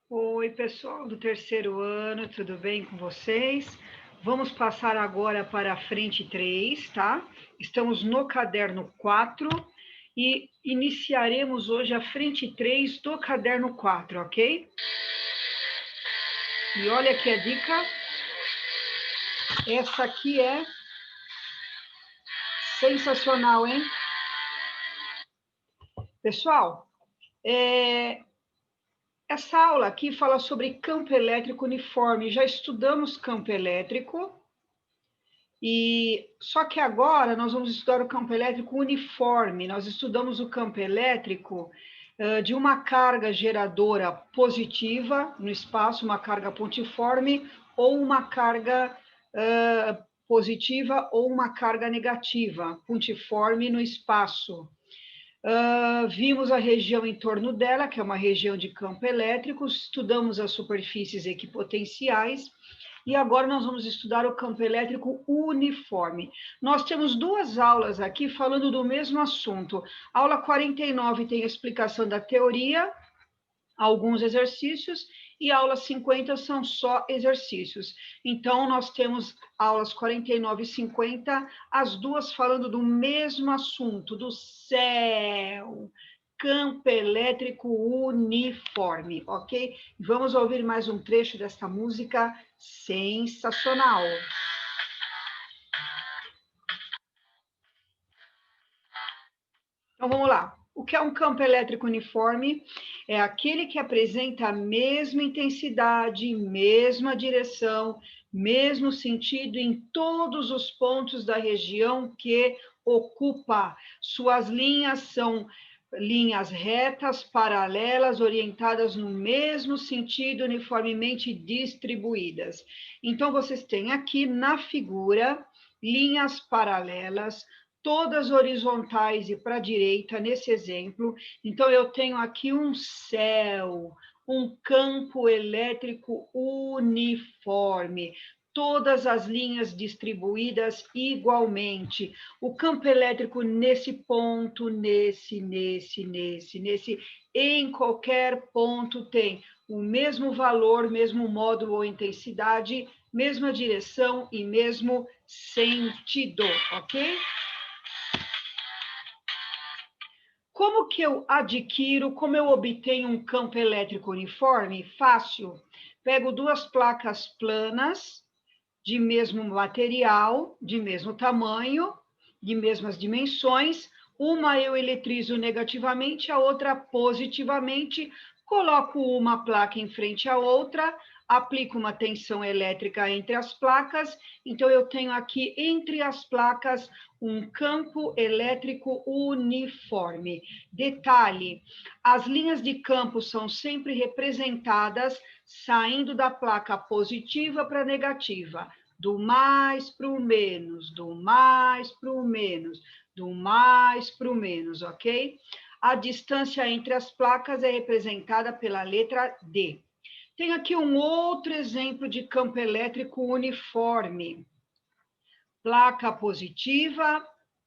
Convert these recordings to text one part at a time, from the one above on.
Oi, pessoal do terceiro ano, tudo bem com vocês? Vamos passar agora para a frente 3, tá? Estamos no caderno 4 e iniciaremos hoje a frente 3 do caderno 4, ok? E olha aqui a dica. Essa aqui é sensacional, hein? Pessoal, essa aula aqui fala sobre campo elétrico uniforme. Já estudamos campo elétrico. Só que agora nós vamos estudar o campo elétrico uniforme. Nós estudamos o campo elétrico de uma carga geradora positiva no espaço, uma carga pontiforme, ou uma carga positiva ou uma carga negativa, pontiforme no espaço. Vimos a região em torno dela, que é uma região de campo elétrico, estudamos as superfícies equipotenciais, e agora nós vamos estudar o campo elétrico uniforme. Nós temos duas aulas aqui falando do mesmo assunto. A aula 49 tem a explicação da teoria, alguns exercícios, e a aula 50 são só exercícios. Então, nós temos aulas 49 e 50, as duas falando do mesmo assunto, do céu, campo elétrico uniforme, ok? Vamos ouvir mais um trecho desta música sensacional. Então, vamos lá. O que é um campo elétrico uniforme? É aquele que apresenta a mesma intensidade, mesma direção, mesmo sentido em todos os pontos da região que ocupa. Suas linhas são linhas retas, paralelas, orientadas no mesmo sentido, uniformemente distribuídas. Então, vocês têm aqui na figura linhas paralelas, todas horizontais e para a direita, nesse exemplo. Então, eu tenho aqui um céu, um campo elétrico uniforme, todas as linhas distribuídas igualmente. O campo elétrico nesse ponto, nesse, em qualquer ponto tem o mesmo valor, mesmo módulo ou intensidade, mesma direção e mesmo sentido, ok? Como que eu adquiro, como eu obtenho um campo elétrico uniforme? Fácil. Pego duas placas planas, de mesmo material, de mesmo tamanho, de mesmas dimensões. Uma eu eletrizo negativamente, a outra positivamente. Coloco uma placa em frente à outra, aplico uma tensão elétrica entre as placas. Então, eu tenho aqui entre as placas um campo elétrico uniforme. Detalhe: as linhas de campo são sempre representadas saindo da placa positiva para a negativa, do mais para o menos, do mais para o menos, do mais para o menos, ok? A distância entre as placas é representada pela letra D. Tem aqui um outro exemplo de campo elétrico uniforme. Placa positiva,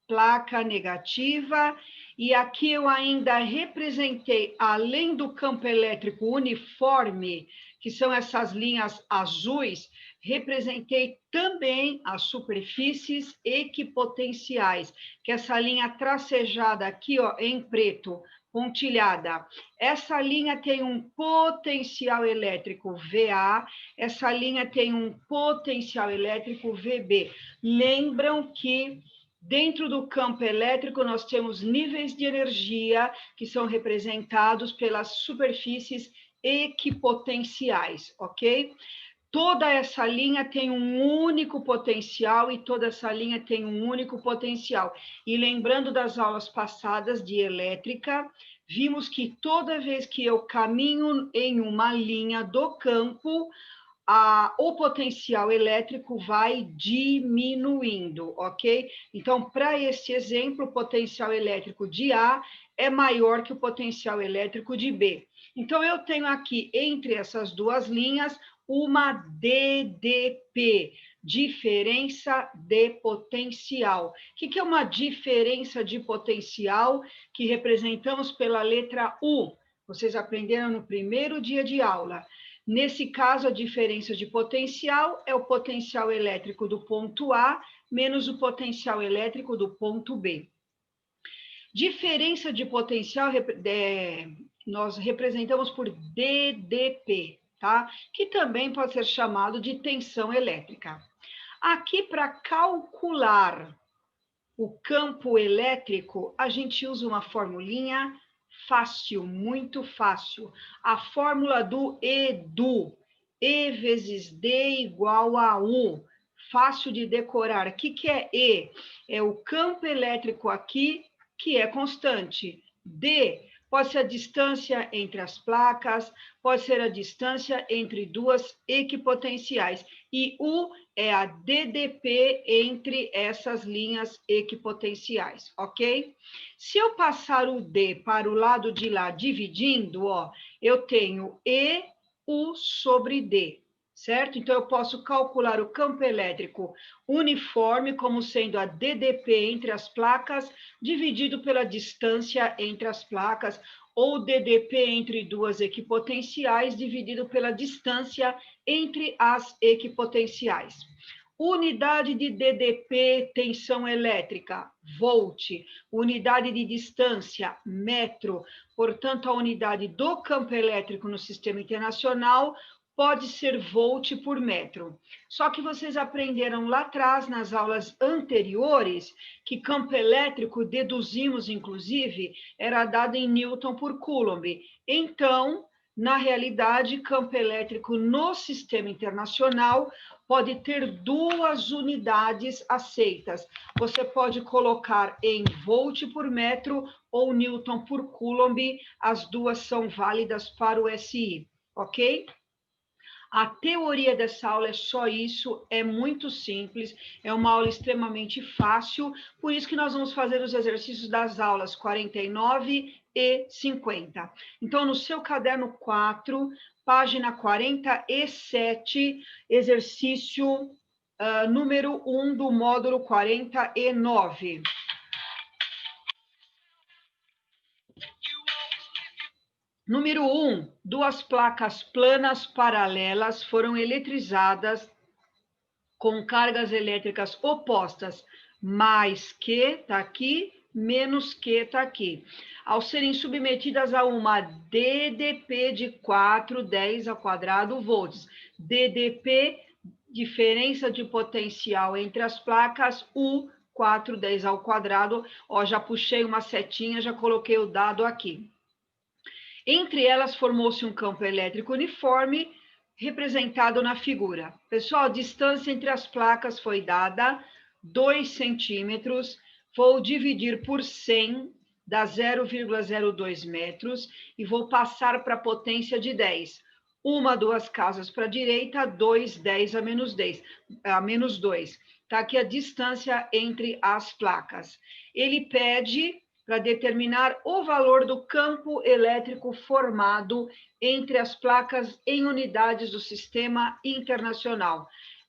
placa negativa, e aqui eu ainda representei, além do campo elétrico uniforme, que são essas linhas azuis, representei também as superfícies equipotenciais, que é essa linha tracejada aqui, ó, em preto, pontilhada. Essa linha tem um potencial elétrico VA, essa linha tem um potencial elétrico VB. Lembram que dentro do campo elétrico nós temos níveis de energia que são representados pelas superfícies equipotenciais, ok? Toda essa linha tem um único potencial e toda essa linha tem um único potencial. E lembrando das aulas passadas de elétrica, vimos que toda vez que eu caminho em uma linha do campo, o potencial elétrico vai diminuindo, ok? Então, para esse exemplo, o potencial elétrico de A é maior que o potencial elétrico de B. Então, eu tenho aqui, entre essas duas linhas, uma DDP, diferença de potencial. O que é uma diferença de potencial que representamos pela letra U? Vocês aprenderam no primeiro dia de aula. Nesse caso, a diferença de potencial é o potencial elétrico do ponto A menos o potencial elétrico do ponto B. Diferença de potencial nós representamos por DDP, tá? Que também pode ser chamado de tensão elétrica. Aqui, para calcular o campo elétrico, a gente usa uma formulinha fácil, muito fácil. A fórmula do EDU, E vezes D igual a U. Fácil de decorar. O que é E? É o campo elétrico aqui, que é constante. D pode ser a distância entre as placas, pode ser a distância entre duas equipotenciais. E U é a DDP entre essas linhas equipotenciais, ok? Se eu passar o D para o lado de lá dividindo, ó, eu tenho E, U sobre D, certo? Então, eu posso calcular o campo elétrico uniforme como sendo a DDP entre as placas, dividido pela distância entre as placas, ou DDP entre duas equipotenciais, dividido pela distância entre as equipotenciais. Unidade de DDP, tensão elétrica, volt. Unidade de distância, metro. Portanto, a unidade do campo elétrico no sistema internacional pode ser volt por metro. Só que vocês aprenderam lá atrás, nas aulas anteriores, que campo elétrico, deduzimos inclusive, era dado em Newton por Coulomb. Então, na realidade, campo elétrico no sistema internacional pode ter duas unidades aceitas. Você pode colocar em volt por metro ou Newton por Coulomb, as duas são válidas para o SI, ok? A teoria dessa aula é só isso, é muito simples, é uma aula extremamente fácil, por isso que nós vamos fazer os exercícios das aulas 49 e 50. Então, no seu caderno 4, página 47, exercício número 1 do módulo 49. Número 1, duas placas planas paralelas foram eletrizadas com cargas elétricas opostas, mais Q está aqui, menos Q está aqui. Ao serem submetidas a uma DDP de 410 ao quadrado volts. DDP, diferença de potencial entre as placas, U, 410 ao quadrado. Ó, já puxei uma setinha, já coloquei o dado aqui. Entre elas, formou-se um campo elétrico uniforme, representado na figura. Pessoal, a distância entre as placas foi dada 2 centímetros. Vou dividir por 100, dá 0,02 metros, e vou passar para a potência de 10. Uma, duas casas para a direita, 2, 10 a menos 2. Está aqui a distância entre as placas. Ele pede para determinar o valor do campo elétrico formado entre as placas em unidades do sistema internacional.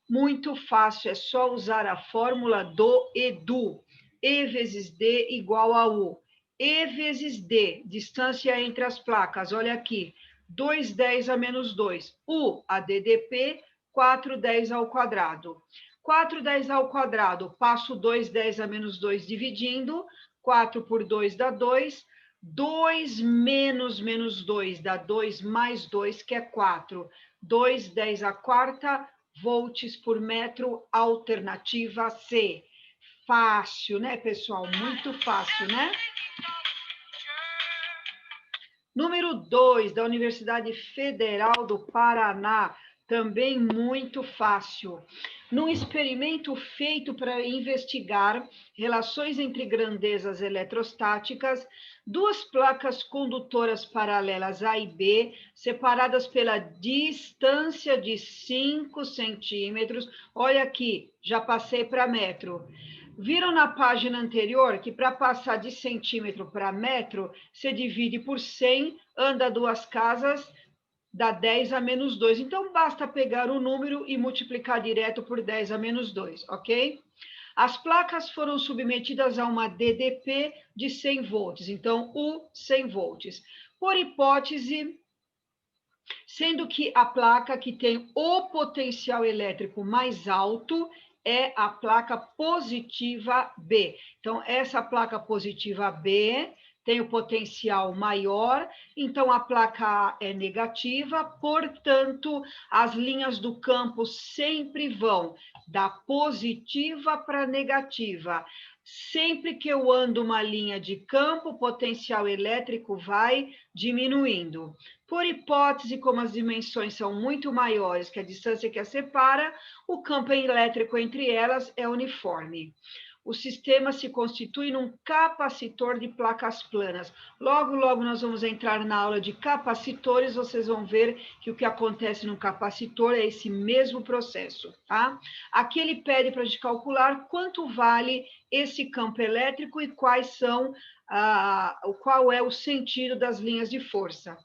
Muito fácil, é só usar a fórmula do EDU. E vezes D igual a U. E vezes D, distância entre as placas, olha aqui, 210 a menos 2. U, a DDP, 410 ao quadrado. 410 ao quadrado, passo 210 a menos 2 dividindo, 4 por 2 dá 2, 2 menos 2 dá 2 mais 2, que é 4. 2, 10 a quarta, volts por metro, alternativa C. Fácil, né, pessoal? Muito fácil, né? Número 2, da Universidade Federal do Paraná, também muito fácil. Num experimento feito para investigar relações entre grandezas eletrostáticas, duas placas condutoras paralelas A e B, separadas pela distância de 5 centímetros, olha aqui, já passei para metro. Viram na página anterior que para passar de centímetro para metro, você divide por 100, anda duas casas, dá 10 a menos 2. Então, basta pegar o número e multiplicar direto por 10 a menos 2, ok? As placas foram submetidas a uma DDP de 100 volts, então, U 100 volts. Por hipótese, sendo que a placa que tem o potencial elétrico mais alto é a placa positiva B. Então, essa placa positiva B tem o potencial maior, então a placa A é negativa, portanto, as linhas do campo sempre vão da positiva para a negativa. Sempre que eu ando uma linha de campo, o potencial elétrico vai diminuindo. Por hipótese, como as dimensões são muito maiores que a distância que as separa, o campo elétrico entre elas é uniforme. O sistema se constitui num capacitor de placas planas. Logo, logo nós vamos entrar na aula de capacitores, vocês vão ver que o que acontece no capacitor é esse mesmo processo, tá? Aqui ele pede para a gente calcular quanto vale esse campo elétrico e qual é o sentido das linhas de força.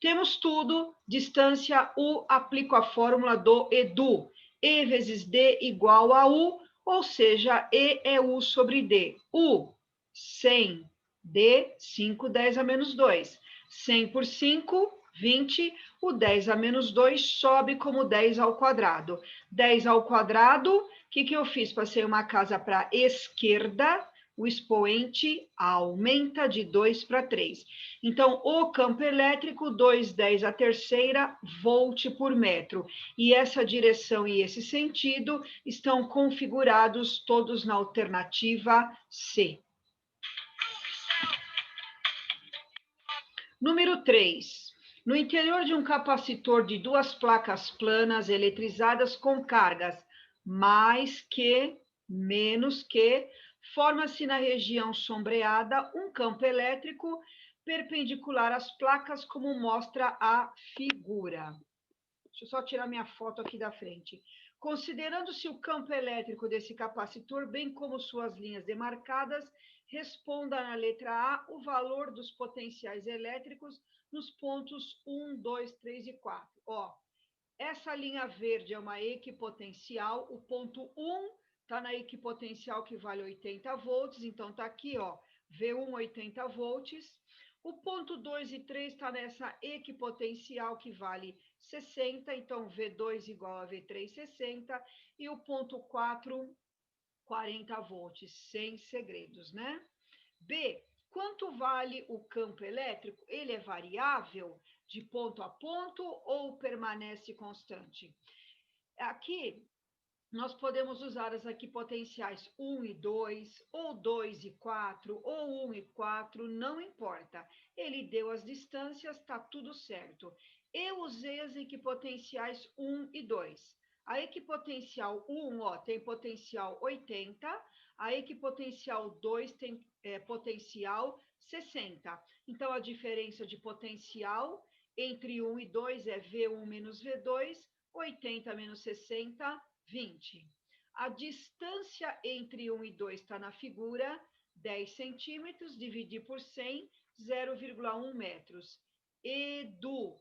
Temos tudo, distância U, aplico a fórmula do EDU. E vezes D igual a U, ou seja, E é U sobre D. U, 100. D, 5, 10 a menos 2. 100 por 5, 20. O 10 a menos 2 sobe como 10 ao quadrado. 10 ao quadrado, o que eu fiz? Passei uma casa para a esquerda, o expoente aumenta de 2 para 3. Então, o campo elétrico, 2,10 a terceira volt por metro. E essa direção e esse sentido estão configurados todos na alternativa C. Número 3. No interior de um capacitor de duas placas planas eletrizadas com cargas mais que, menos que, forma-se na região sombreada um campo elétrico perpendicular às placas, como mostra a figura. Deixa eu só tirar minha foto aqui da frente. Considerando-se o campo elétrico desse capacitor, bem como suas linhas demarcadas, responda na letra A o valor dos potenciais elétricos nos pontos 1, 2, 3 e 4. Ó, essa linha verde é uma equipotencial, o ponto 1 está na equipotencial que vale 80 volts, então está aqui, ó, V1 80 volts. O ponto 2 e 3 está nessa equipotencial que vale 60, então V2 igual a V3, 60. E o ponto 4, 40 volts, sem segredos, né? B, quanto vale o campo elétrico? Ele é variável de ponto a ponto ou permanece constante? Aqui, nós podemos usar as equipotenciais 1 e 2, ou 2 e 4, ou 1 e 4, não importa. Ele deu as distâncias, está tudo certo. Eu usei as equipotenciais 1 e 2. A equipotencial 1, ó, tem potencial 80, a equipotencial 2 tem potencial 60. Então, a diferença de potencial entre 1 e 2 é V1 menos V2, 80 menos 60, 20. A distância entre 1 e 2 está na figura, 10 centímetros, dividir por 100, 0,1 metros. EDU,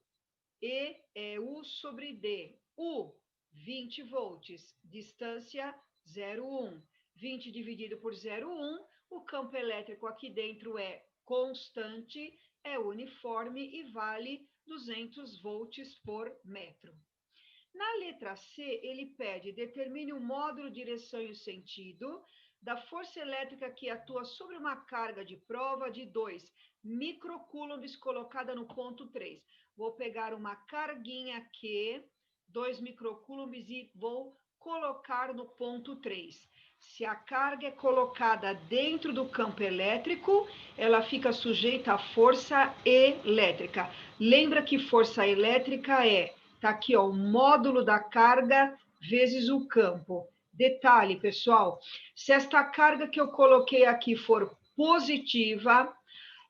E é U sobre D. U, 20 volts, distância 0,1. 20 dividido por 0,1, o campo elétrico aqui dentro é constante, é uniforme e vale 200 volts por metro. Na letra C, ele pede, determine o módulo, direção e o sentido da força elétrica que atua sobre uma carga de prova de 2 microcoulombs colocada no ponto 3. Vou pegar uma carguinha aqui, 2 microcoulombs, e vou colocar no ponto 3. Se a carga é colocada dentro do campo elétrico, ela fica sujeita à força elétrica. Lembra que força elétrica é... Está aqui, ó, o módulo da carga vezes o campo. Detalhe, pessoal, se esta carga que eu coloquei aqui for positiva,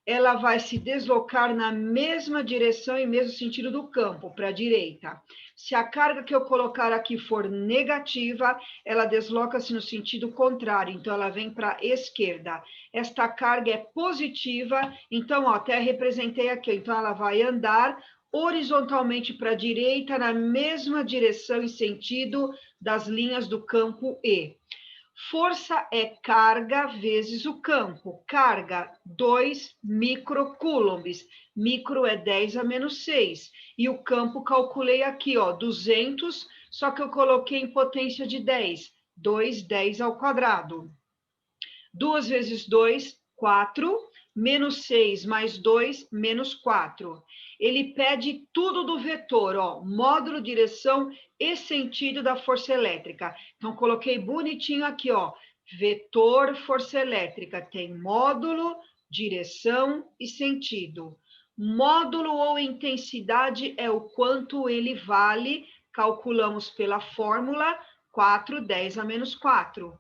ela vai se deslocar na mesma direção e mesmo sentido do campo, para a direita. Se a carga que eu colocar aqui for negativa, ela desloca-se no sentido contrário, então ela vem para a esquerda. Esta carga é positiva, então, ó, até representei aqui, então ela vai andar horizontalmente para a direita, na mesma direção e sentido das linhas do campo E. Força é carga vezes o campo. Carga, 2 microcoulombs. Micro é 10 a menos 6. E o campo calculei aqui, ó, 200, só que eu coloquei em potência de 10. 2, 10 ao quadrado. 2 vezes 2, 4. Menos 6 mais 2, menos 4. Ele pede tudo do vetor, ó, módulo, direção e sentido da força elétrica. Então, coloquei bonitinho aqui, ó, vetor força elétrica tem módulo, direção e sentido. Módulo ou intensidade é o quanto ele vale, calculamos pela fórmula 4, 10 a menos 4.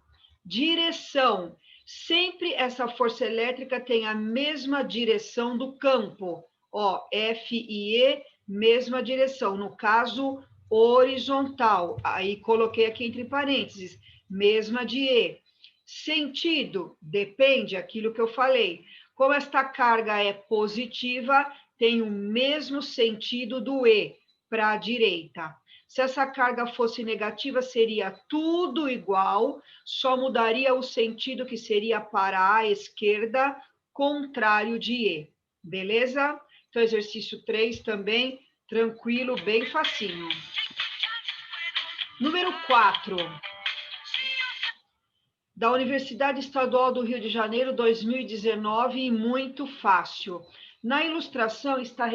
Direção, sempre essa força elétrica tem a mesma direção do campo. Ó, F e E, mesma direção. No caso, horizontal. Aí coloquei aqui entre parênteses, mesma de E. Sentido, depende, aquilo que eu falei. Como esta carga é positiva, tem o mesmo sentido do E, para a direita. Se essa carga fosse negativa, seria tudo igual, só mudaria o sentido, que seria para a esquerda, contrário de E. Beleza? Então, exercício 3 também, tranquilo, bem facinho. Número 4. Da Universidade Estadual do Rio de Janeiro, 2019, e muito fácil. Na ilustração estão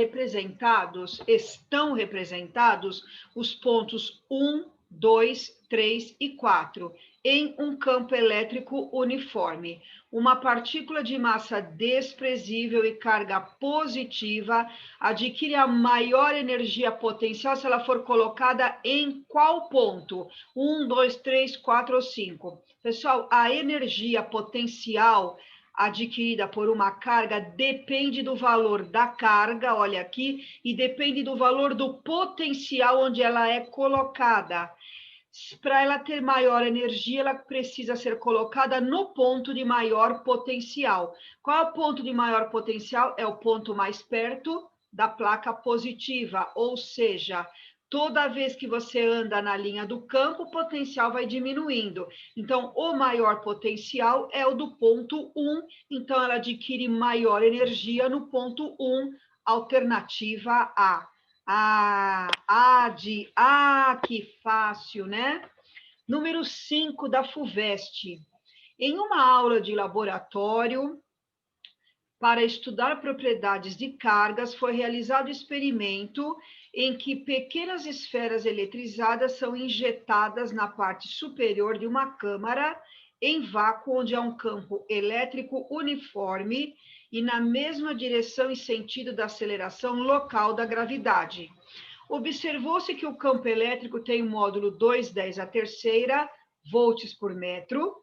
representados os pontos 1, 2, 3 e 4 em um campo elétrico uniforme. Uma partícula de massa desprezível e carga positiva adquire a maior energia potencial se ela for colocada em qual ponto? 1, 2, 3, 4 ou 5. Pessoal, a energia potencial adquirida por uma carga depende do valor da carga, olha aqui, e depende do valor do potencial onde ela é colocada. Para ela ter maior energia, ela precisa ser colocada no ponto de maior potencial. Qual é o ponto de maior potencial? É o ponto mais perto da placa positiva, ou seja, toda vez que você anda na linha do campo, o potencial vai diminuindo. Então, o maior potencial é o do ponto 1, então ela adquire maior energia no ponto 1, alternativa A. Que fácil, né? Número 5 da FUVEST. Em uma aula de laboratório, para estudar propriedades de cargas, foi realizado experimento em que pequenas esferas eletrizadas são injetadas na parte superior de uma câmara em vácuo, onde há um campo elétrico uniforme e na mesma direção e sentido da aceleração local da gravidade. Observou-se que o campo elétrico tem um módulo 2,10 a terceira volts por metro.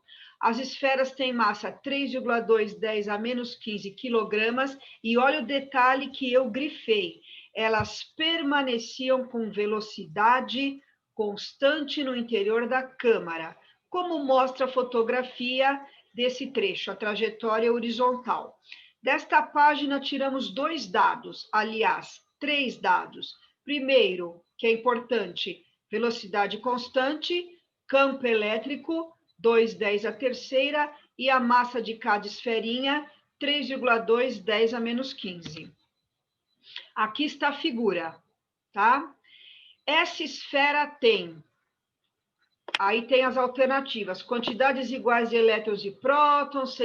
As esferas têm massa 3,210 a menos 15 quilogramas. E olha o detalhe que eu grifei. Elas permaneciam com velocidade constante no interior da câmara, como mostra a fotografia desse trecho, a trajetória horizontal. Desta página, tiramos 2 dados, aliás, 3 dados. Primeiro, que é importante, velocidade constante, campo elétrico, 2,10 a terceira, e a massa de cada esferinha, 3,210 a menos 15. Aqui está a figura, tá? Essa esfera tem, aí tem as alternativas, quantidades iguais de elétrons e prótons,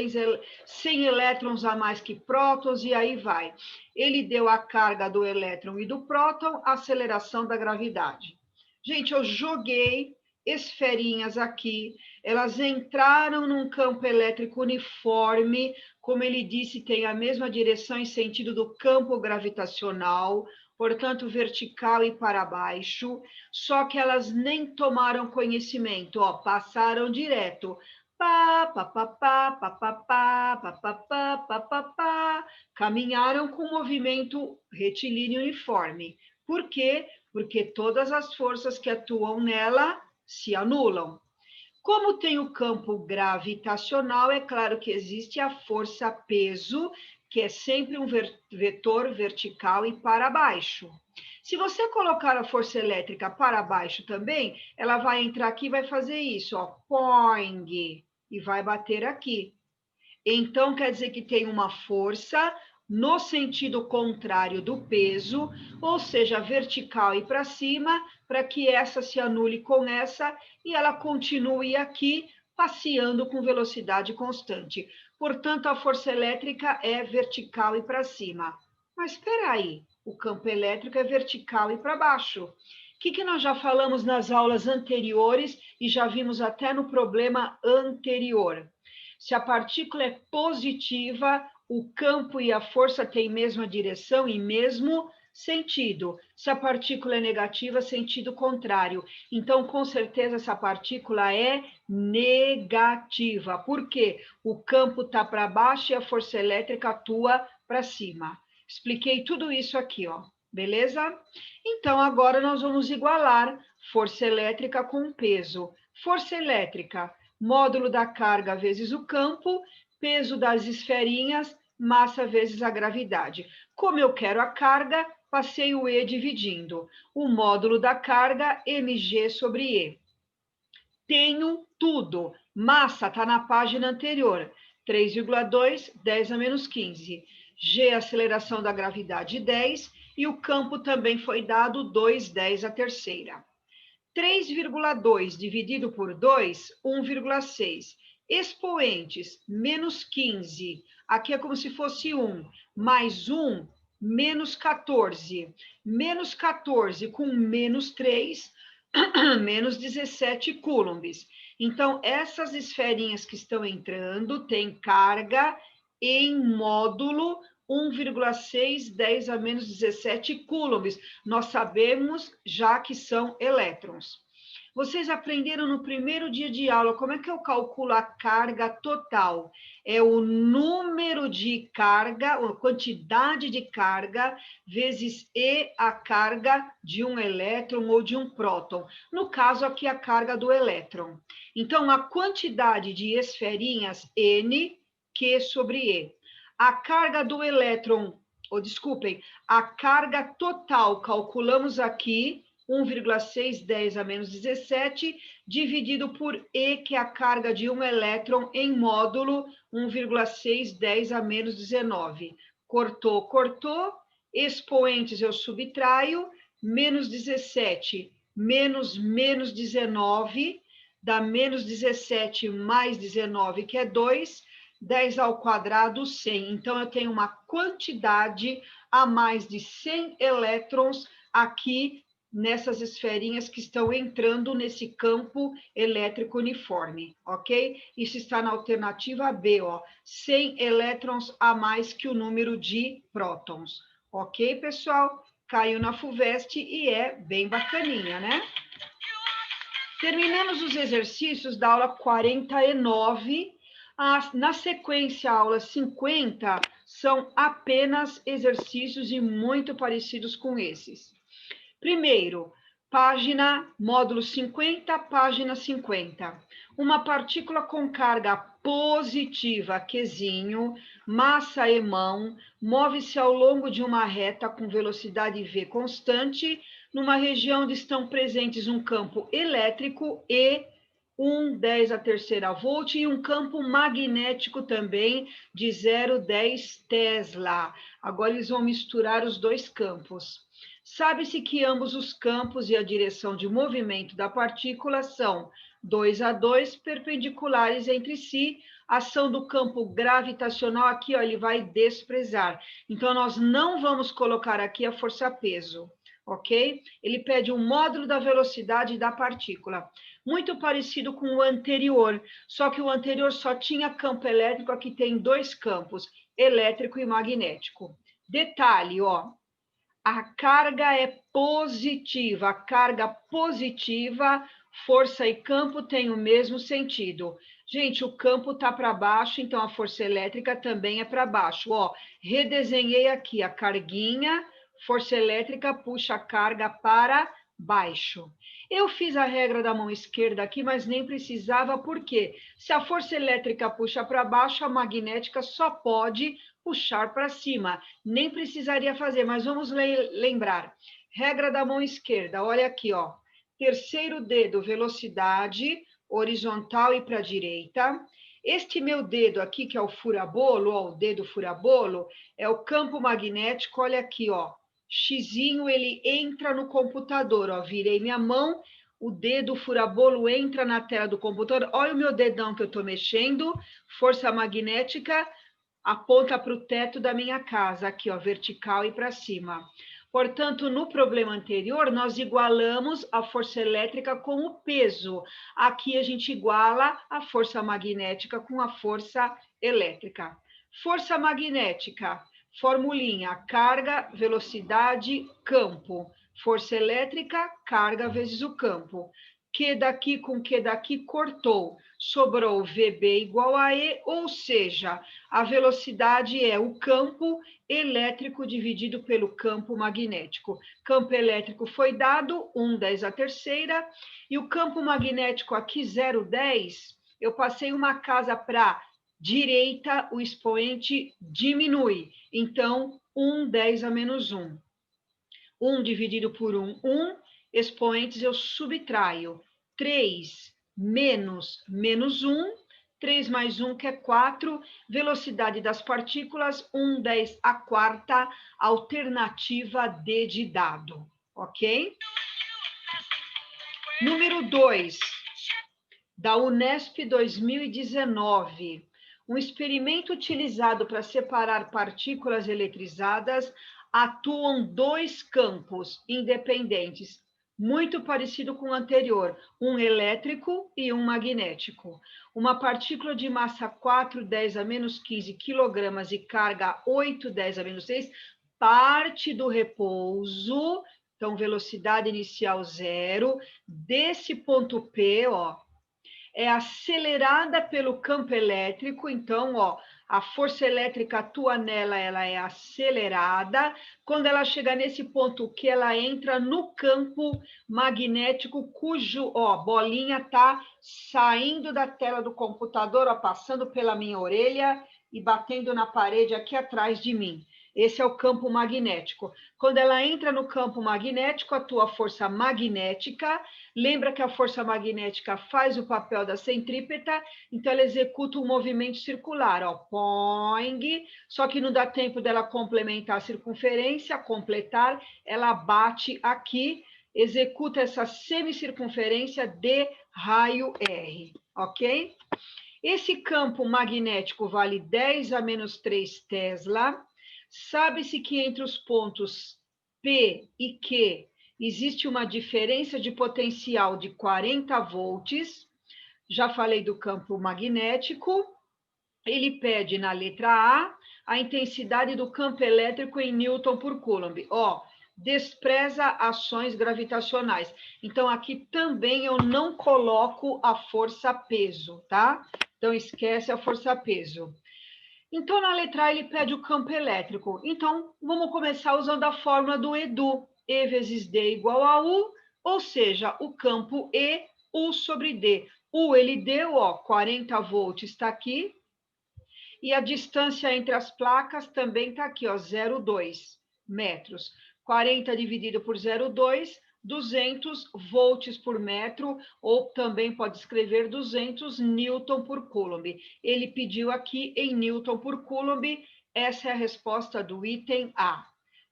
100 elétrons a mais que prótons, e aí vai. Ele deu a carga do elétron e do próton, a aceleração da gravidade. Gente, eu joguei esferinhas aqui, elas entraram num campo elétrico uniforme, como ele disse, tem a mesma direção e sentido do campo gravitacional, portanto, vertical e para baixo, só que elas nem tomaram conhecimento, ó, passaram direto. Pá, pá, pá, pá, pá, pá, pá, pá, pá, pá, pá, pá, pá, caminharam com movimento retilíneo uniforme. Por quê? Porque todas as forças que atuam nela se anulam. Como tem o campo gravitacional, é claro que existe a força peso, que é sempre um vetor vertical e para baixo. Se você colocar a força elétrica para baixo também, ela vai entrar aqui e vai fazer isso, ó, poing. e vai bater aqui. Então, quer dizer que tem uma força no sentido contrário do peso, ou seja, vertical e para cima, para que essa se anule com essa e ela continue aqui passeando com velocidade constante. Portanto, a força elétrica é vertical e para cima. Mas espera aí, o campo elétrico é vertical e para baixo. O que nós já falamos nas aulas anteriores e já vimos até no problema anterior? Se a partícula é positiva, o campo e a força têm mesma direção e mesmo sentido. Se a partícula é negativa, sentido contrário. Então, com certeza, essa partícula é negativa. Por quê? O campo está para baixo e a força elétrica atua para cima. Expliquei tudo isso aqui, ó. Beleza? Então, agora nós vamos igualar força elétrica com peso. Força elétrica, módulo da carga vezes o campo, peso das esferinhas, massa vezes a gravidade. Como eu quero a carga, passei o E dividindo. O módulo da carga, mg sobre E. Tenho tudo. Massa está na página anterior. 3,2, 10 a menos 15. G, aceleração da gravidade, 10. E o campo também foi dado, 2, 10 a terceira. 3,2 dividido por 2, 1,6. Expoentes, menos 15. Aqui é como se fosse 1. Mais 1, menos 14. Menos 14 com menos 3, menos 17 coulombs. Então, essas esferinhas que estão entrando têm carga em módulo 1,6, 10 a menos 17 coulombs. Nós sabemos já que são elétrons. Vocês aprenderam no primeiro dia de aula como é que eu calculo a carga total? É o número de carga, a quantidade de carga, vezes E, a carga de um elétron ou de um próton. No caso aqui, a carga do elétron. Então, a quantidade de esferinhas, N, Q sobre E. A carga do elétron, ou desculpem, a carga total, calculamos aqui, 1,6, 10 a menos 17, dividido por E, que é a carga de um elétron, em módulo 1,6, 10 a menos 19. Cortou, cortou. Expoentes eu subtraio, menos 17, menos 19, dá menos 17 mais 19, que é 2, 10 ao quadrado, 100. Então, eu tenho uma quantidade a mais de 100 elétrons aqui nessas esferinhas que estão entrando nesse campo elétrico uniforme, ok? Isso está na alternativa B, ó, 100 elétrons a mais que o número de prótons, ok, pessoal? Caiu na FUVEST e é bem bacaninha, né? Terminamos os exercícios da aula 49. Na sequência, a aula 50 são apenas exercícios e muito parecidos com esses. Primeiro, módulo 50, página 50. Uma partícula com carga positiva, Qzinho, massa E-mão, move-se ao longo de uma reta com velocidade V constante, numa região onde estão presentes um campo elétrico E, 10 a terceira volt, e um campo magnético também de 0,10 Tesla. Agora eles vão misturar os dois campos. Sabe-se que ambos os campos e a direção de movimento da partícula são 2 a 2, perpendiculares entre si. A ação do campo gravitacional aqui, ó, ele vai desprezar. Então, nós não vamos colocar aqui a força-peso, ok? Ele pede um módulo da velocidade da partícula. Muito parecido com o anterior, só que o anterior só tinha campo elétrico, aqui tem dois campos, elétrico e magnético. Detalhe, ó. A carga é positiva. A carga positiva, força e campo têm o mesmo sentido. Gente, o campo está para baixo, então a força elétrica também é para baixo. Ó, redesenhei aqui a carguinha, força elétrica puxa a carga para baixo. Eu fiz a regra da mão esquerda aqui, mas nem precisava, porque se a força elétrica puxa para baixo, a magnética só pode puxar para cima. Nem precisaria fazer, mas vamos lembrar. Regra da mão esquerda, olha aqui, ó. Terceiro dedo, velocidade, horizontal e para a direita. Este meu dedo aqui, que é o furabolo, ó, o dedo furabolo, é o campo magnético, olha aqui, ó. Xizinho, ele entra no computador, ó. Virei minha mão, o dedo furabolo entra na tela do computador. Olha o meu dedão que eu estou mexendo, força magnética, aponta para o teto da minha casa, aqui, ó, vertical e para cima. Portanto, no problema anterior, nós igualamos a força elétrica com o peso. Aqui a gente iguala a força magnética com a força elétrica. Força magnética, formulinha, carga, velocidade, campo. Força elétrica, carga vezes o campo. Q daqui com Q daqui cortou. Sobrou VB igual a E, ou seja, a velocidade é o campo elétrico dividido pelo campo magnético. Campo elétrico foi dado, 1/10 a terceira, e o campo magnético aqui, 0,10, eu passei uma casa para direita, o expoente diminui. Então, 1/10 a menos 1. 1 dividido por 1, 1. Expoentes eu subtraio. 3 menos 1. 3 mais 1, que é 4. Velocidade das partículas, 1/10 a quarta. Alternativa D de dado. Ok? Número 2, da Unesp 2019. Um experimento utilizado para separar partículas eletrizadas, atuam 2 campos independentes, muito parecido com o anterior, um elétrico e um magnético. Uma partícula de massa 4/10 a menos 15 quilogramas e carga 8/10 a menos 6 parte do repouso, então velocidade inicial 0, desse ponto P, ó, é acelerada pelo campo elétrico, então, ó, a força elétrica atua nela, ela é acelerada. Quando ela chega nesse ponto que ela entra no campo magnético, cujo, ó, bolinha tá saindo da tela do computador, ó, passando pela minha orelha e batendo na parede aqui atrás de mim. Esse é o campo magnético. Quando ela entra no campo magnético, atua a força magnética. Lembra que a força magnética faz o papel da centrípeta, então ela executa um movimento circular, ó, poing, só que não dá tempo dela complementar a circunferência, completar, ela bate aqui, executa essa semicircunferência de raio R, ok? Esse campo magnético vale 10 a menos 3 Tesla. Sabe-se que entre os pontos P e Q existe uma diferença de potencial de 40 volts. Já falei do campo magnético. Ele pede na letra A intensidade do campo elétrico em Newton por Coulomb. Ó, despreza ações gravitacionais. Então, aqui também eu não coloco a força-peso, tá? Então, esquece a força-peso. Então, na letra A, ele pede o campo elétrico. Então, vamos começar usando a fórmula do Edu. E vezes D igual a U, ou seja, o campo E, U sobre D. U ele deu, ó, 40 volts está aqui. E a distância entre as placas também está aqui, ó, 0,2 metros. 40 dividido por 0,2, 200 volts por metro, ou também pode escrever 200 Newton por Coulomb. Ele pediu aqui em Newton por Coulomb, essa é a resposta do item A.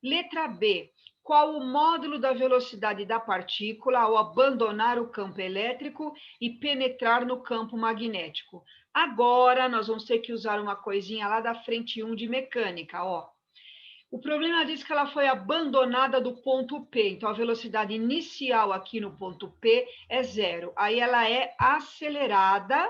Letra B. Qual o módulo da velocidade da partícula ao abandonar o campo elétrico e penetrar no campo magnético? Agora, nós vamos ter que usar uma coisinha lá da frente 1 de mecânica, ó. O problema diz que ela foi abandonada do ponto P, então a velocidade inicial aqui no ponto P é 0. Aí ela é acelerada,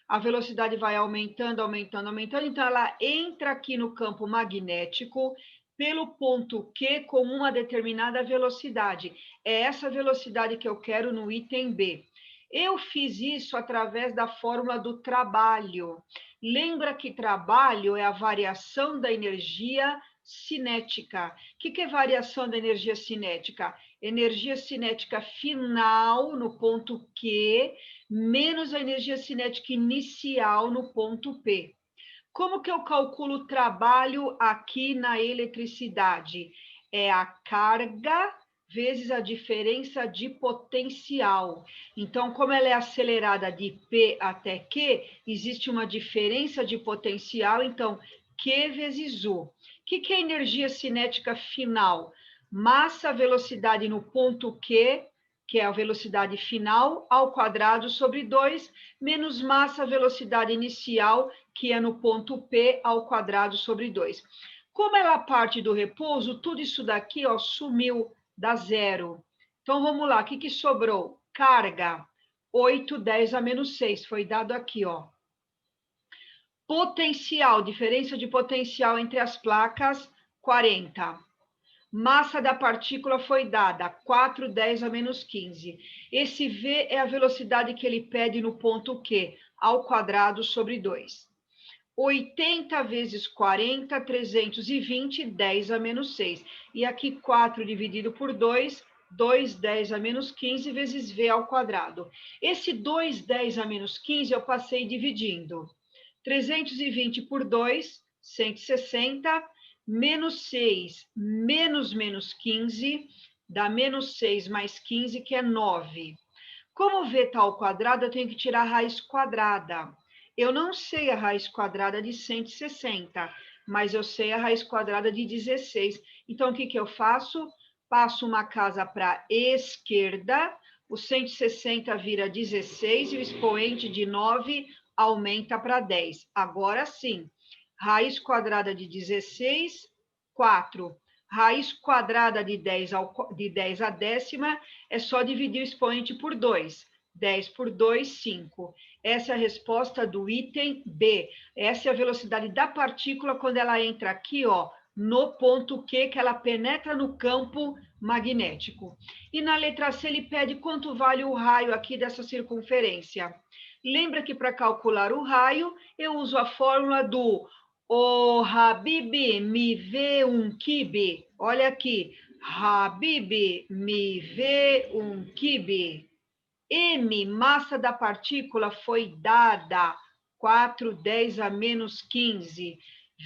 a velocidade vai aumentando, aumentando, aumentando, então ela entra aqui no campo magnético pelo ponto Q com uma determinada velocidade. É essa velocidade que eu quero no item B. Eu fiz isso através da fórmula do trabalho. Lembra que trabalho é a variação da energia cinética. O que é variação da energia cinética? Energia cinética final no ponto Q menos a energia cinética inicial no ponto P. Como que eu calculo o trabalho aqui na eletricidade? É a carga vezes a diferença de potencial. Então, como ela é acelerada de P até Q, existe uma diferença de potencial, então, Q vezes U. O que é energia cinética final? Massa, velocidade no ponto Q, que é a velocidade final, ao quadrado sobre 2, menos massa, velocidade inicial, que é no ponto P, ao quadrado sobre 2. Como ela parte do repouso, tudo isso daqui, ó, sumiu, dá zero. Então, vamos lá, o que sobrou? Carga, 8, 10 a menos 6, foi dado aqui, ó. Potencial, diferença de potencial entre as placas, 40. Massa da partícula foi dada, 4, 10 a menos 15. Esse V é a velocidade que ele pede no ponto Q, ao quadrado sobre 2. 80 vezes 40, 320, 10 a menos 6. E aqui 4 dividido por 2, 2, 10 a menos 15 vezes V ao quadrado. Esse 2, 10 a menos 15 eu passei dividindo. 320 por 2, 160, menos 6, menos 15, dá menos 6 mais 15, que é 9. Como V está ao quadrado, eu tenho que tirar a raiz quadrada. Eu não sei a raiz quadrada de 160, mas eu sei a raiz quadrada de 16. Então, o que eu faço? Passo uma casa para a esquerda, o 160 vira 16 e o expoente de 9 aumenta para 10. Agora sim, raiz quadrada de 16, 4. Raiz quadrada de 10 a décima é só dividir o expoente por 2. 10 por 2, 5. Essa é a resposta do item B. Essa é a velocidade da partícula quando ela entra aqui, ó, no ponto Q, que ela penetra no campo magnético. E na letra C, ele pede quanto vale o raio aqui dessa circunferência. Lembra que para calcular o raio, eu uso a fórmula do O Habib, me vê um quibe. Olha aqui. Habib, me vê um quibe. M, massa da partícula, foi dada 4, 10 a menos 15.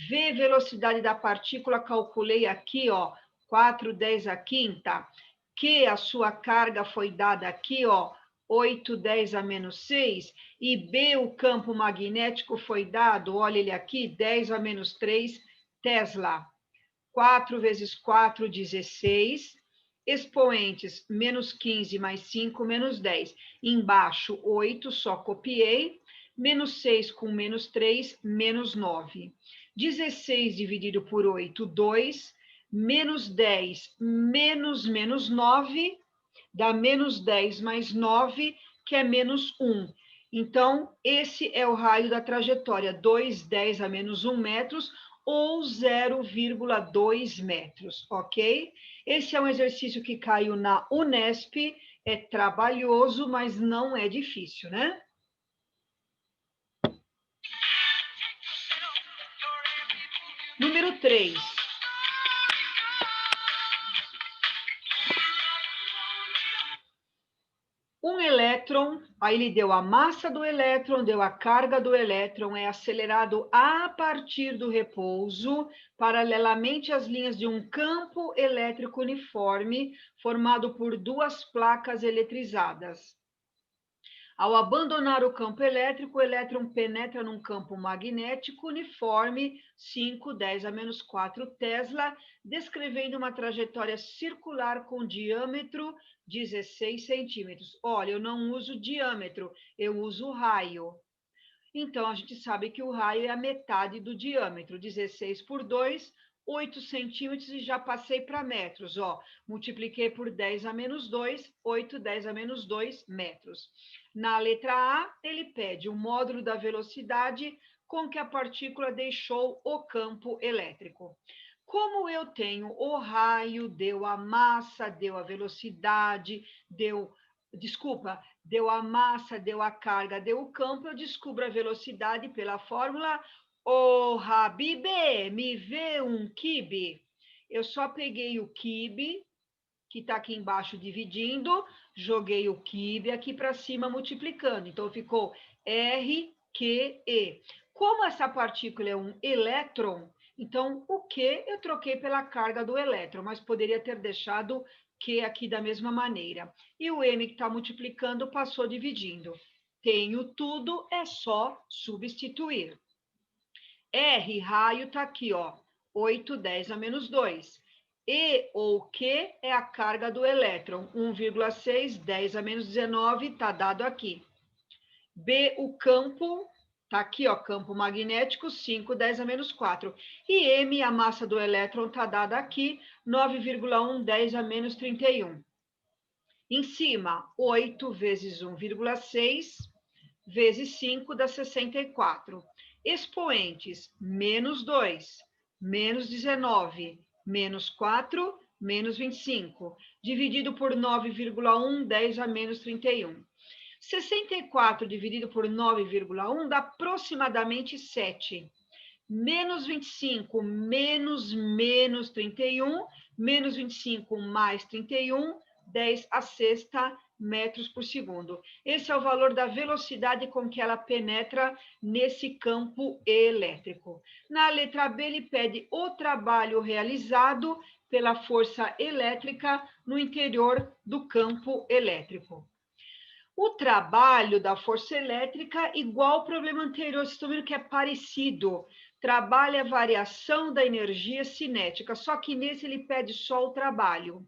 V, velocidade da partícula, calculei aqui, ó, 4, 10 a quinta. Q, a sua carga foi dada aqui, ó, 8, 10 a menos 6. E B, o campo magnético foi dado, olha ele aqui, 10 a menos 3 Tesla. 4 vezes 4, 16. Expoentes, menos 15 mais 5, menos 10. Embaixo, 8, só copiei. Menos 6 com menos 3, menos 9. 16 dividido por 8, 2. Menos 10, menos 9, dá menos 10 mais 9, que é menos 1. Então, esse é o raio da trajetória, 2, 10 a menos 1 metros, ou 0,2 metros, ok? Esse é um exercício que caiu na Unesp, é trabalhoso, mas não é difícil, né? Número 3. Um elétron, aí ele deu a massa do elétron, deu a carga do elétron, é acelerado a partir do repouso, paralelamente às linhas de um campo elétrico uniforme, formado por duas placas eletrizadas. Ao abandonar o campo elétrico, o elétron penetra num campo magnético uniforme, 5, 10 a menos 4 Tesla, descrevendo uma trajetória circular com diâmetro 16 centímetros. Olha, eu não uso diâmetro, eu uso raio. Então, a gente sabe que o raio é a metade do diâmetro, 16 por 2, 8 centímetros, e já passei para metros, ó. Multipliquei por 10 a menos 2, 8, 10 a menos 2 metros. Na letra A, ele pede o módulo da velocidade com que a partícula deixou o campo elétrico. Como eu tenho o raio, deu a massa, deu a velocidade, deu a massa, deu a carga, deu o campo, eu descubro a velocidade pela fórmula O Habib, me vê um quibe. Eu só peguei o quibe, que está aqui embaixo dividindo, joguei o quibe aqui para cima multiplicando. Então, ficou RQE. Como essa partícula é um elétron, então o Q eu troquei pela carga do elétron, mas poderia ter deixado Q aqui da mesma maneira. E o M que está multiplicando passou dividindo. Tenho tudo, é só substituir. R, raio, está aqui, ó, 8, 10 a menos 2. E ou Q é a carga do elétron, 1,6, 10 a menos 19, está dado aqui. B, o campo, está aqui, ó, campo magnético, 5, 10 a menos 4. E M, a massa do elétron, está dada aqui, 9,1, 10 a menos 31. Em cima, 8 vezes 1,6 vezes 5 dá 64. Expoentes, menos 2, menos 19, menos 4, menos 25. Dividido por 9,1, 10 a menos 31. 64 dividido por 9,1 dá aproximadamente 7. Menos 25 menos 31, menos 25 mais 31, 10 a sexta metros por segundo. Esse é o valor da velocidade com que ela penetra nesse campo elétrico. Na letra B, ele pede o trabalho realizado pela força elétrica no interior do campo elétrico. O trabalho da força elétrica, igual ao problema anterior, vocês estão vendo que é parecido. Trabalha a variação da energia cinética, só que nesse ele pede só o trabalho.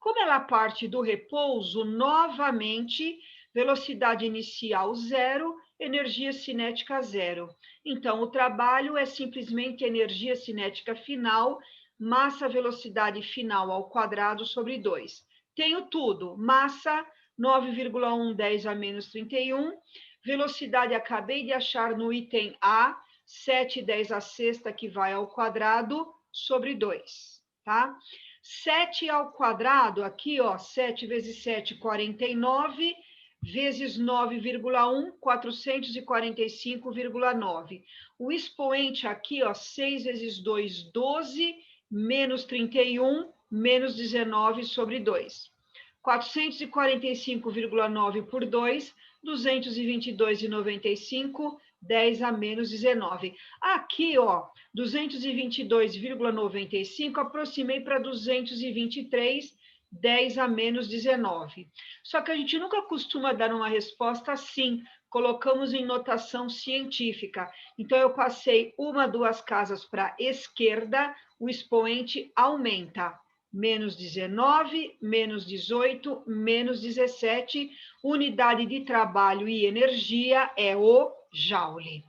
Como ela parte do repouso, novamente, velocidade inicial zero, energia cinética zero. Então, o trabalho é simplesmente energia cinética final, massa velocidade final ao quadrado sobre 2. Tenho tudo, massa 9,1, 10 a menos 31. Velocidade, acabei de achar no item A, 7, 10 a sexta, que vai ao quadrado, sobre 2, tá? 7 ao quadrado, aqui, ó, 7 vezes 7, 49, vezes 9,1, 445,9. O expoente aqui, ó, 6 vezes 2, 12, menos 31, menos 19 sobre 2. 445,9 por 2, 222,95, 10 a menos 19. Aqui, ó, 222,95, aproximei para 223, 10 a menos 19. Só que a gente nunca costuma dar uma resposta assim, colocamos em notação científica. Então, eu passei uma, duas casas para a esquerda, o expoente aumenta. Menos 19, menos 18, menos 17, unidade de trabalho e energia é o joule.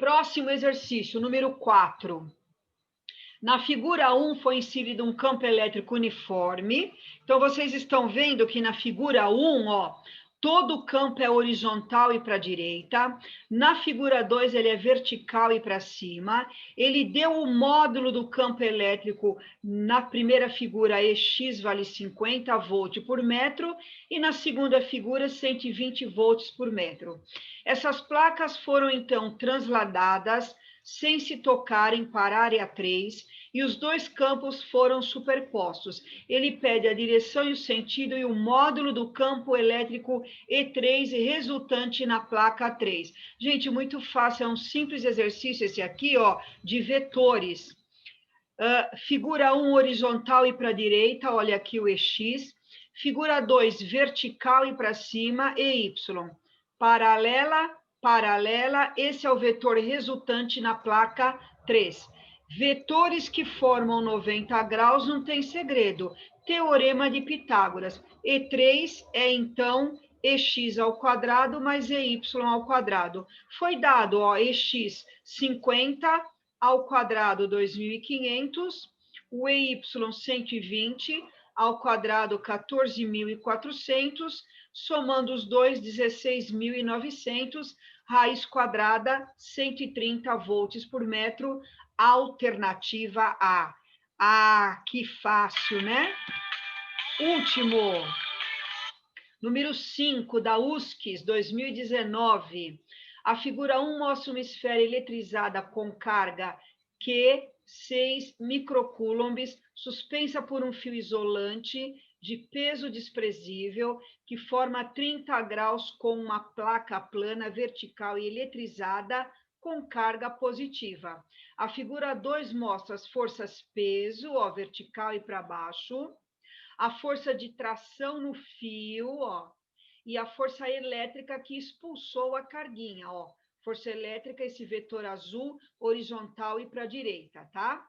Próximo exercício, número 4. Na figura 1 foi inserido um campo elétrico uniforme. Então, vocês estão vendo que na figura 1, ó, todo o campo é horizontal e para a direita. Na figura 2, ele é vertical e para cima. Ele deu o módulo do campo elétrico na primeira figura, EX vale 50 volts por metro, e na segunda figura, 120 volts por metro. Essas placas foram, então, transladadas sem se tocarem para a área 3, e os dois campos foram superpostos. Ele pede a direção e o sentido e o módulo do campo elétrico E3 resultante na placa 3. Gente, muito fácil, é um simples exercício esse aqui, ó, de vetores. Figura 1, horizontal e para a direita, olha aqui o EX. Figura 2, vertical e para cima, EY. Paralela, paralela, esse é o vetor resultante na placa 3. Vetores que formam 90 graus não tem segredo. Teorema de Pitágoras. E3 é, então, EX ao quadrado mais EY ao quadrado. Foi dado, ó, EX 50 ao quadrado 2.500, o EY 120 ao quadrado 14.400, somando os dois, 16.900, raiz quadrada, 130 volts por metro, alternativa A. Ah, que fácil, né? Último, número 5, da USCS, 2019. A figura 1 mostra uma esfera eletrizada com carga Q, 6 microcoulombs, suspensa por um fio isolante, de peso desprezível que forma 30 graus com uma placa plana vertical e eletrizada com carga positiva. A figura 2 mostra as forças peso, ó, vertical e para baixo, a força de tração no fio, ó, e a força elétrica que expulsou a carguinha, ó. Força elétrica, esse vetor azul, horizontal e para a direita, tá?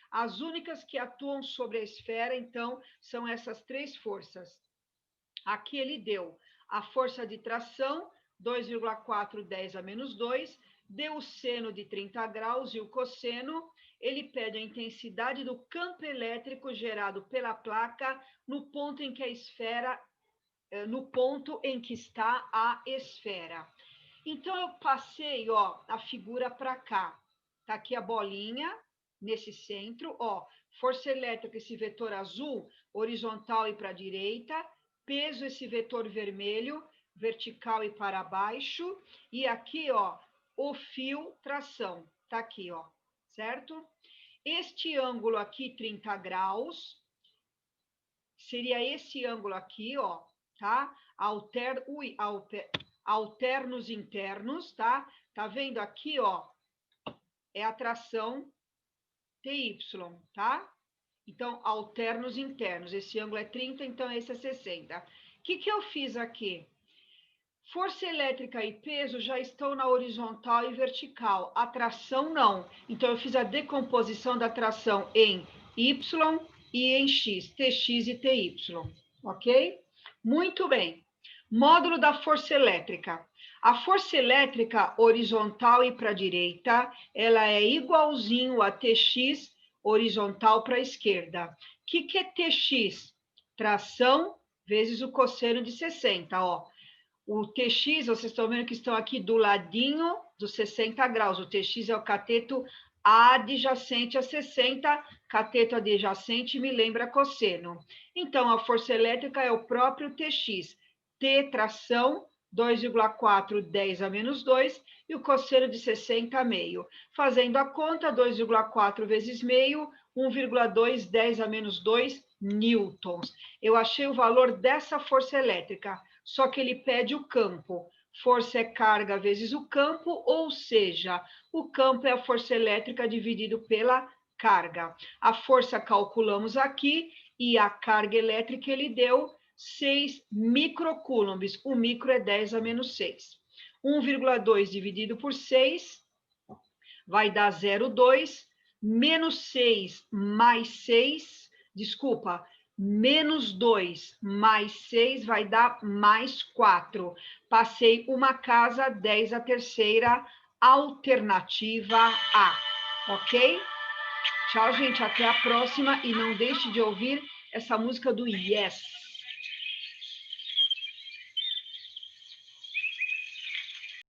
As únicas que atuam sobre a esfera, então, são essas 3 forças. Aqui ele deu a força de tração, 2,4, 10 a menos 2, deu o seno de 30 graus e o cosseno. Ele pede a intensidade do campo elétrico gerado pela placa no ponto em que a esfera, no ponto em que está a esfera. Então, eu passei, ó, a figura para cá. Tá aqui a bolinha, nesse centro, ó, força elétrica, esse vetor azul, horizontal e para a direita, peso, esse vetor vermelho, vertical e para baixo, e aqui, ó, o fio, tração, tá aqui, ó, certo? Este ângulo aqui, 30 graus, seria esse ângulo aqui, ó, tá? Alternos internos, tá? Tá vendo aqui, ó, é a tração TY, tá? Então, alternos internos. Esse ângulo é 30, então esse é 60. O que eu fiz aqui? Força elétrica e peso já estão na horizontal e vertical. A tração não. Então, eu fiz a decomposição da tração em Y e em X, TX e TY. Ok? Muito bem. Módulo da força elétrica. A força elétrica horizontal e para a direita, ela é igualzinho a TX horizontal para a esquerda. O que é TX? Tração vezes o cosseno de 60, ó. O TX, vocês estão vendo que estão aqui do ladinho dos 60 graus. O TX é o cateto adjacente a 60, cateto adjacente me lembra cosseno. Então, a força elétrica é o próprio TX. T, tração, 2,4, 10 a menos 2, e o cosseno de 60, meio. Fazendo a conta, 2,4 vezes meio, 1,2, 10 a menos 2 newtons. Eu achei o valor dessa força elétrica, só que ele pede o campo. Força é carga vezes o campo, ou seja, o campo é a força elétrica dividido pela carga. A força calculamos aqui e a carga elétrica ele deu 6 microcoulombs. O micro é 10 a menos 6. 1,2 dividido por 6 vai dar 0,2. Menos 6 mais 6, desculpa, menos 2 mais 6 vai dar mais 4. Passei uma casa, 10 a terceira, alternativa A. Ok? Tchau, gente. Até a próxima. E não deixe de ouvir essa música do Yes.